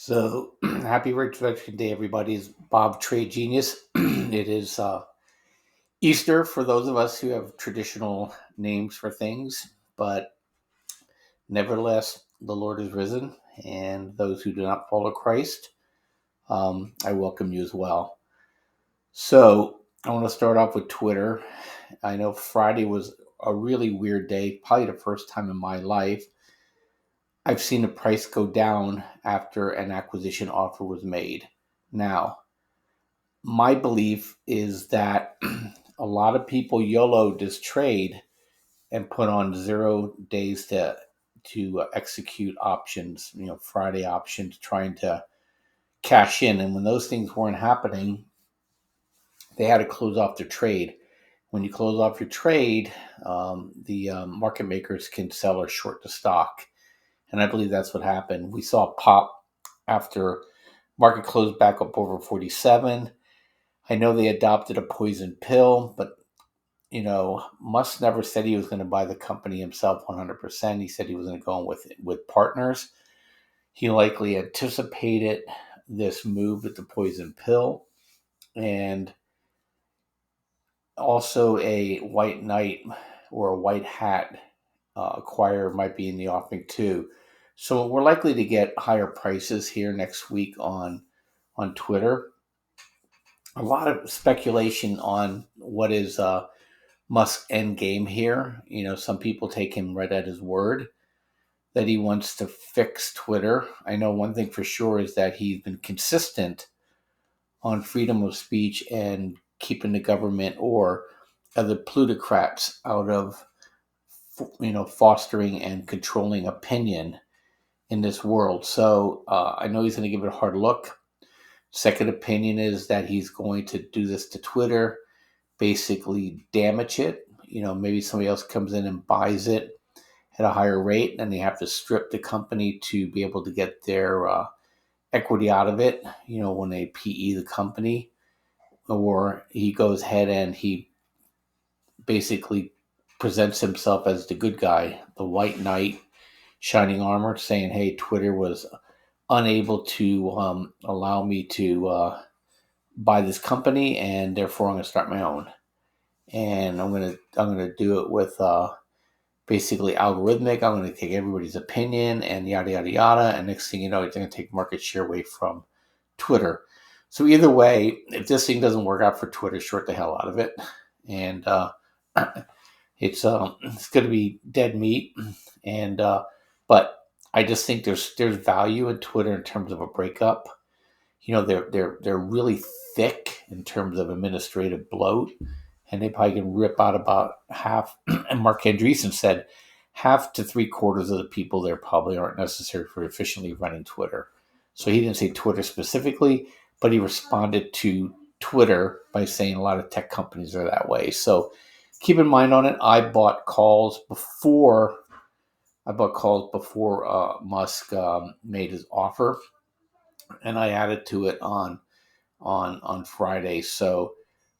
So happy Introduction Day, everybody. It's Bob Trade Genius. It is Easter for those of us who have traditional names for things, but nevertheless, the Lord is risen, and those who do not follow Christ, I welcome you as well. So I want to start off with Twitter. I know Friday was a really weird day, probably the first time in my life I've seen the price go down after an acquisition offer was made. Now, my belief is that a lot of people YOLO this trade and put on 0 days to execute options, Friday options, trying to cash in. And when those things weren't happening, they had to close off their trade. When you close off your trade, the market makers can sell or short the stock. And I believe that's what happened. We saw a pop after market closed back up over 47. I know they adopted a poison pill, but Musk never said he was going to buy the company himself 100%. He said he was going to go in with partners. He likely anticipated this move with the poison pill, and also a white knight or a white hat acquirer might be in the offing too. So we're likely to get higher prices here next week on Twitter. A lot of speculation on what is Musk's end game here. Some people take him right at his word that he wants to fix Twitter. I know one thing for sure is that he's been consistent on freedom of speech and keeping the government or other plutocrats out of fostering and controlling opinion in this world. So I know he's going to give it a hard look. Second opinion is that he's going to do this to Twitter, basically damage it. Maybe somebody else comes in and buys it at a higher rate, and they have to strip the company to be able to get their equity out of it. When they PE the company, or he goes ahead and he basically presents himself as the good guy, the white knight, shining armor, saying, "Hey, Twitter was unable to allow me to buy this company, and therefore I'm going to start my own, and I'm gonna do it with." Basically algorithmic. I'm going to take everybody's opinion and yada, yada, yada. And next thing you know, it's going to take market share away from Twitter. So either way, if this thing doesn't work out for Twitter, short the hell out of it. And it's going to be dead meat. And but I just think there's value in Twitter in terms of a breakup. They're really thick in terms of administrative bloat, and they probably can rip out about half. And Mark Andreessen said half to three quarters of the people there probably aren't necessary for efficiently running Twitter. So he didn't say Twitter specifically, but he responded to Twitter by saying a lot of tech companies are that way. So keep in mind on it. I bought calls before Musk made his offer, and I added to it on Friday. So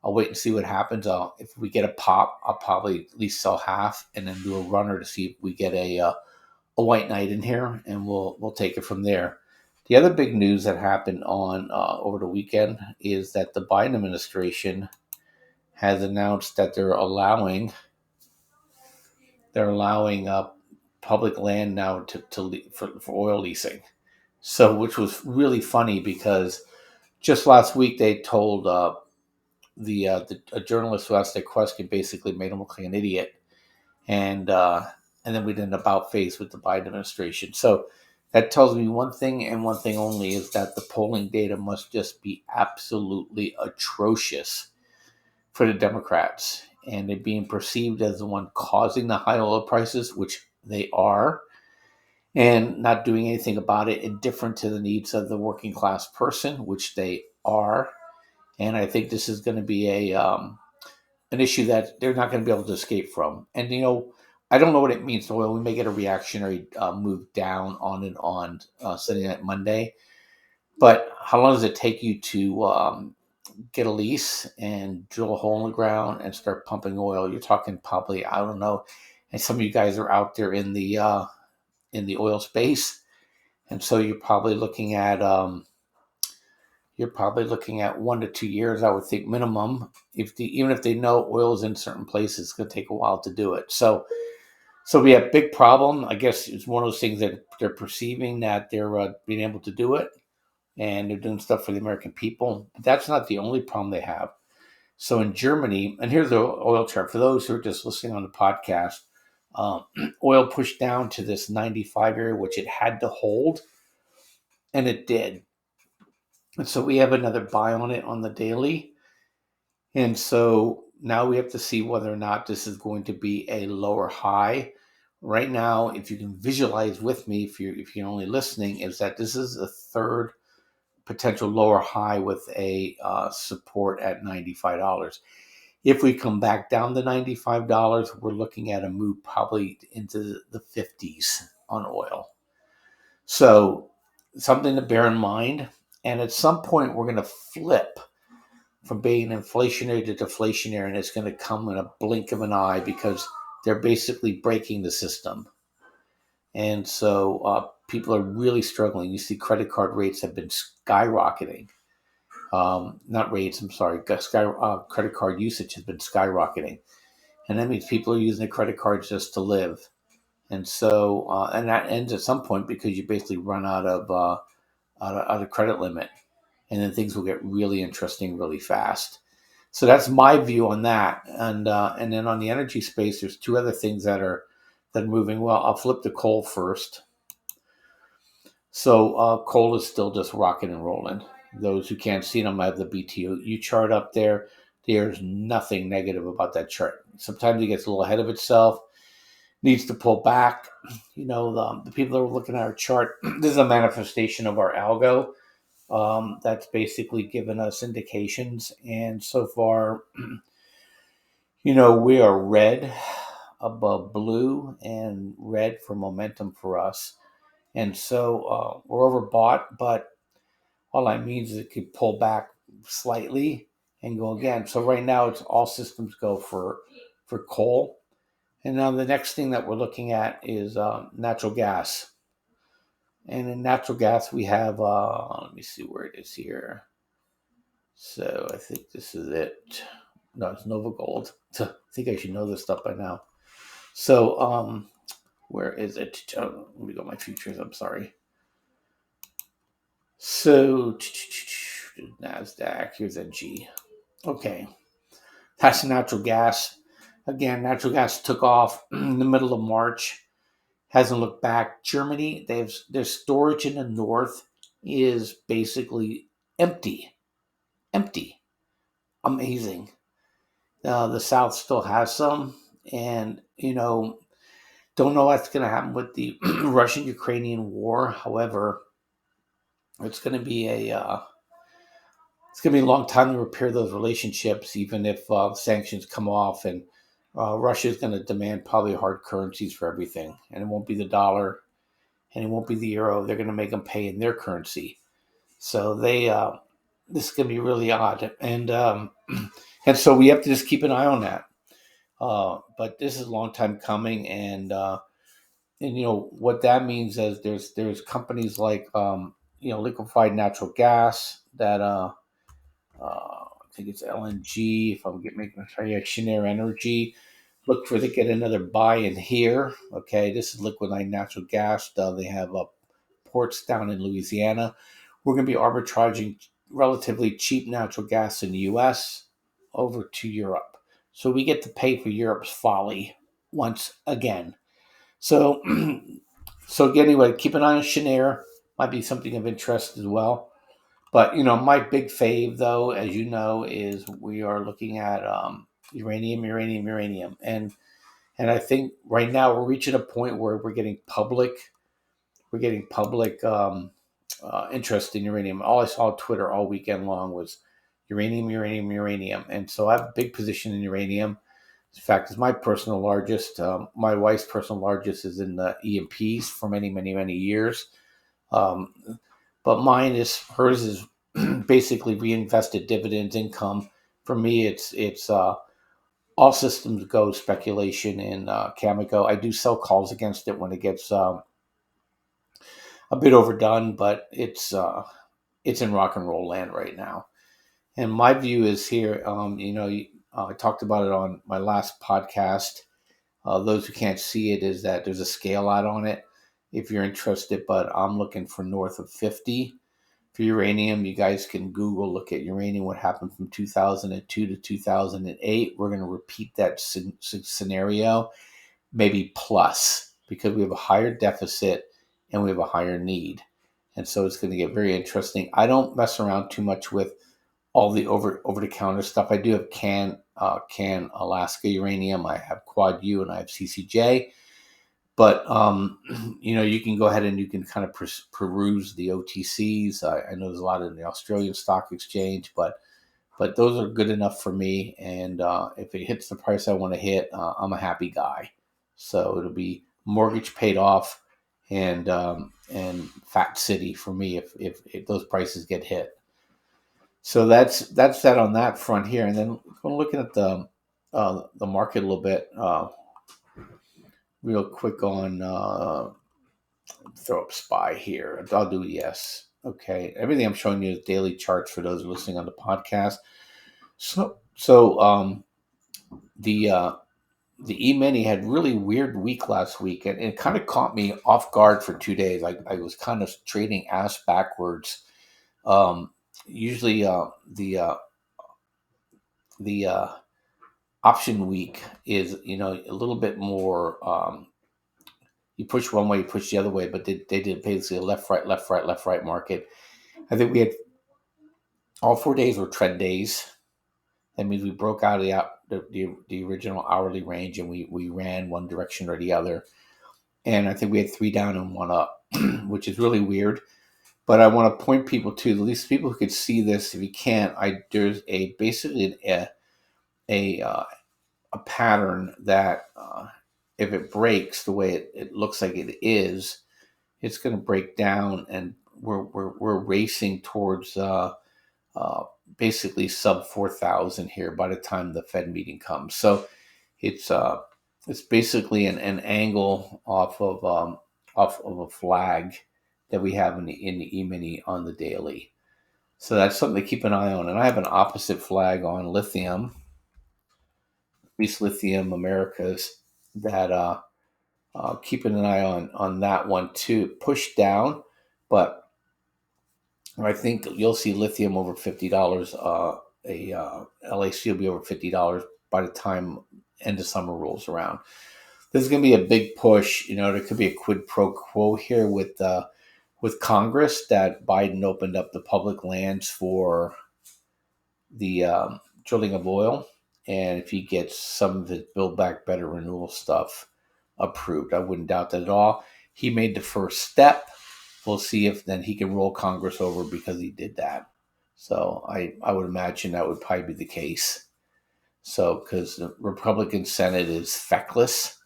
I'll wait and see what happens. If we get a pop, I'll probably at least sell half and then do a runner to see if we get a white knight in here, and we'll take it from there. The other big news that happened on over the weekend is that the Biden administration has announced that they're allowing public land now for oil leasing. So, which was really funny because just last week they told a journalist who asked a question basically made him look like an idiot, and then we did an about face with the Biden administration. So that tells me one thing and one thing only, is that the polling data must just be absolutely atrocious for the Democrats, and they're being perceived as the one causing the high oil prices, which they are, and not doing anything about it, indifferent to the needs of the working class person, which they are. And I think this is going to be an issue that they're not going to be able to escape from. And I don't know what it means to oil. We may get a reactionary move down on Sunday night, Monday. But how long does it take you to get a lease and drill a hole in the ground and start pumping oil? You're talking probably, I don't know. And some of you guys are out there in the oil space, And so you're probably looking at 1 to 2 years, I would think, minimum. Even if they know oil is in certain places, it's going to take a while to do it. So we have big problem. I guess it's one of those things that they're perceiving that they're being able to do it, and they're doing stuff for the American people. But that's not the only problem they have. So in Germany, and here's the oil chart for those who are just listening on the podcast. Um, Oil pushed down to this 95 area, which it had to hold, and it did. And so we have another buy on it on the daily. And so now we have to see whether or not this is going to be a lower high. Right now, if you can visualize with me, if you're only listening, is that this is a third potential lower high with a support at $95. If we come back down to $95, we're looking at a move probably into the 50s on oil. So something to bear in mind. And at some point, we're going to flip from being inflationary to deflationary, and it's going to come in a blink of an eye because they're basically breaking the system. And so people are really struggling. You see credit card rates have been skyrocketing. Not rates, I'm sorry. Credit card usage has been skyrocketing. And that means people are using the credit cards just to live. And so, and that ends at some point because you basically run out of credit limit. And then things will get really interesting really fast. So that's my view on that. And then on the energy space, there's two other things that are moving. Well, I'll flip to coal first. So coal is still just rocking and rolling. Those who can't see them, I have the BTU chart up there. There's nothing negative about that chart. Sometimes it gets a little ahead of itself, needs to pull back. You know, the people that are looking at our chart, this is a manifestation of our algo. That's basically given us indications. And so far, you know, we are red above blue and red for momentum for us. And so we're overbought, but all that means is it could pull back slightly and go again. So right now it's all systems go for coal. And now the next thing that we're looking at is natural gas. And in natural gas, we have, let me see where it is here. So I think this is it. No, it's Nova Gold. I think I should know this stuff by now. So where is it? Oh, let me go my futures. I'm sorry. So NASDAQ, here's NG. Okay. That's natural gas. Again, natural gas took off in the middle of March. Hasn't looked back. Germany, their storage in the north is basically empty. Empty. Amazing. The south still has some. And, you know, don't know what's going to happen with the Russian-Ukrainian war. However, it's going to be a long time to repair those relationships, even if sanctions come off. And Russia is going to demand probably hard currencies for everything, and it won't be the dollar, and it won't be the euro. They're going to make them pay in their currency. So this is going to be really odd, and so we have to just keep an eye on that. But this is a long time coming, and you know what that means is there's companies like liquefied natural gas that I think it's LNG. If I'm making sure, yeah, Cheniere Energy. Look for to get another buy in here. Okay, this is liquefied natural gas. They have ports down in Louisiana. We're going to be arbitraging relatively cheap natural gas in the U.S. over to Europe, so we get to pay for Europe's folly once again. So, so anyway, keep an eye on Cheniere. Might be something of interest as well. But you know, my big fave, though, as you know, is we are looking at uranium, and I think right now we're reaching a point where we're getting public interest in uranium. All I saw on Twitter all weekend long was uranium, and so I have a big position in uranium. In fact, it's my personal largest. My wife's personal largest is in the E&Ps for many, many, many years. Um, but hers is basically reinvested dividends income. For me, it's all systems go speculation in Cameco. I do sell calls against it when it gets a bit overdone, but it's in rock and roll land right now. And my view is here. I talked about it on my last podcast. Those who can't see it is that there's a scale out on it if you're interested, but I'm looking for north of 50 for uranium. You guys can Google, look at uranium, what happened from 2002 to 2008. We're going to repeat that scenario, maybe plus, because we have a higher deficit and we have a higher need. And so it's going to get very interesting. I don't mess around too much with all the over the counter stuff. I do have can Alaska uranium. I have Quad U and I have CCJ. But you can go ahead and you can kind of peruse the OTCs. I know there's a lot in the Australian Stock Exchange, but those are good enough for me. And if it hits the price I want to hit, I'm a happy guy. So it'll be mortgage paid off and fat city for me if those prices get hit. So that's that on that front here. And then looking at the market a little bit, real quick on throw up SPY here. I'll do yes. Okay, everything I'm showing you is daily charts for those listening on the podcast. So the E-mini had really weird week last week, and it kind of caught me off guard for 2 days. I was kind of trading ass backwards. Usually the option week is a little bit more. You push one way, you push the other way, but they did basically a left, right, left, right, left, right market. I think we had all 4 days were trend days. That means we broke out of the original hourly range and we ran one direction or the other. And I think we had 3 down and 1 up, which is really weird. But I want to point people to, at least people who could see this. If you can't, there's basically a pattern that if it breaks the way it looks like it is, it's going to break down, and we're racing towards basically sub 4,000 here by the time the Fed meeting comes. So it's basically an angle off of a flag that we have in the E-mini on the daily. So that's something to keep an eye on. And I have an opposite flag on lithium, at least Lithium Americas, that keeping an eye on that one too. Push down, but I think you'll see lithium over $50. LAC will be over $50 by the time end of summer rolls around. There's going to be a big push. There could be a quid pro quo here with Congress that Biden opened up the public lands for the drilling of oil, and if he gets some of his Build Back Better renewal stuff approved, I wouldn't doubt that at all. He made the first step. We'll see if then he can roll Congress over because he did that. So I would imagine that would probably be the case. So because the Republican Senate is feckless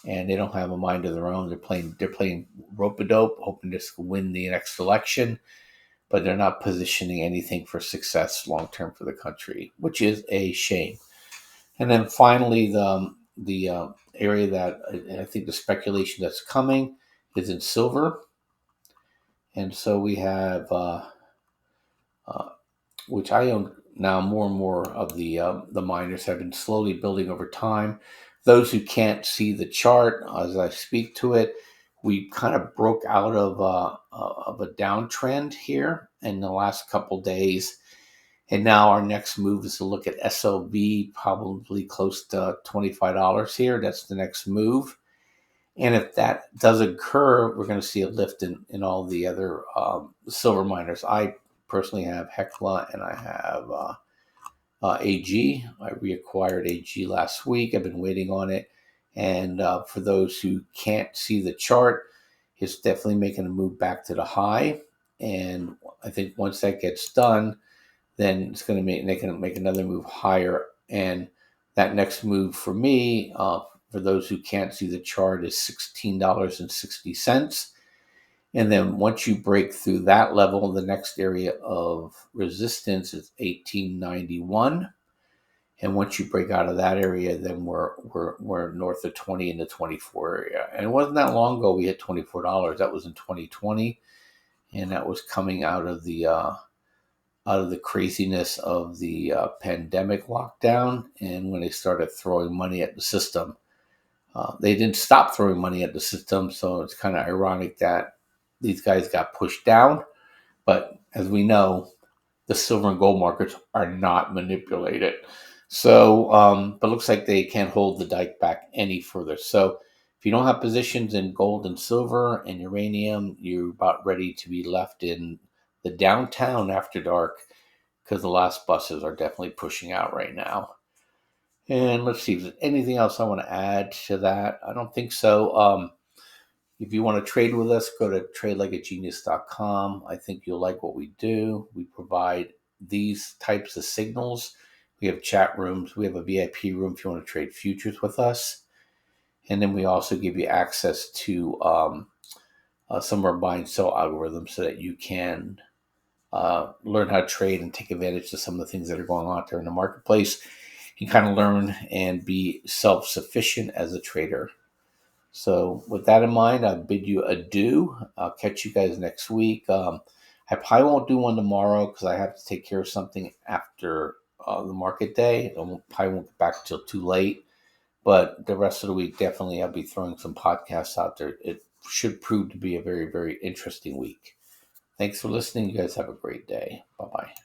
and they don't have a mind of their own. They're playing rope-a-dope, hoping to win the next election, but they're not positioning anything for success long term for the country, which is a shame. And then finally, the area that I think the speculation that's coming is in silver. And so we have, which I own now, more and more of the miners have been slowly building over time. Those who can't see the chart as I speak to it, we kind of broke out of a downtrend here in the last couple days. And now our next move is to look at SLV, probably close to $25 here. That's the next move. And if that does occur, we're going to see a lift in all the other silver miners. I personally have Hecla and I have AG. I reacquired AG last week. I've been waiting on it. And for those who can't see the chart, it's definitely making a move back to the high. And I think once that gets done, then it's going to make another move higher. And that next move for me, for those who can't see the chart, is $16.60. And then once you break through that level, the next area of resistance is $18.91. And once you break out of that area, then we're north of 20 in the 24 area. And it wasn't that long ago we hit $24. That was in 2020, and that was coming out of the craziness of the pandemic lockdown, and when they started throwing money at the system. They didn't stop throwing money at the system, so it's kind of ironic that these guys got pushed down. But as we know, the silver and gold markets are not manipulated. So, but it looks like they can't hold the dike back any further. So, if you don't have positions in gold and silver and uranium, you're about ready to be left in the downtown after dark because the last buses are definitely pushing out right now. And let's see, if there's anything else I want to add to that. I don't think so. If you want to trade with us, go to tradelikeagenius.com. I think you'll like what we do. We provide these types of signals. We have chat rooms. We have a VIP room if you want to trade futures with us. And then we also give you access to some of our buy and sell algorithms so that you can learn how to trade and take advantage of some of the things that are going on out there in the marketplace. You kind of learn and be self-sufficient as a trader. So with that in mind, I bid you adieu. I'll catch you guys next week. I probably won't do one tomorrow because I have to take care of something after the market day. Probably won't get back till too late. But the rest of the week, definitely I'll be throwing some podcasts out there. It should prove to be a very, very interesting week. Thanks for listening. You guys have a great day. Bye-bye.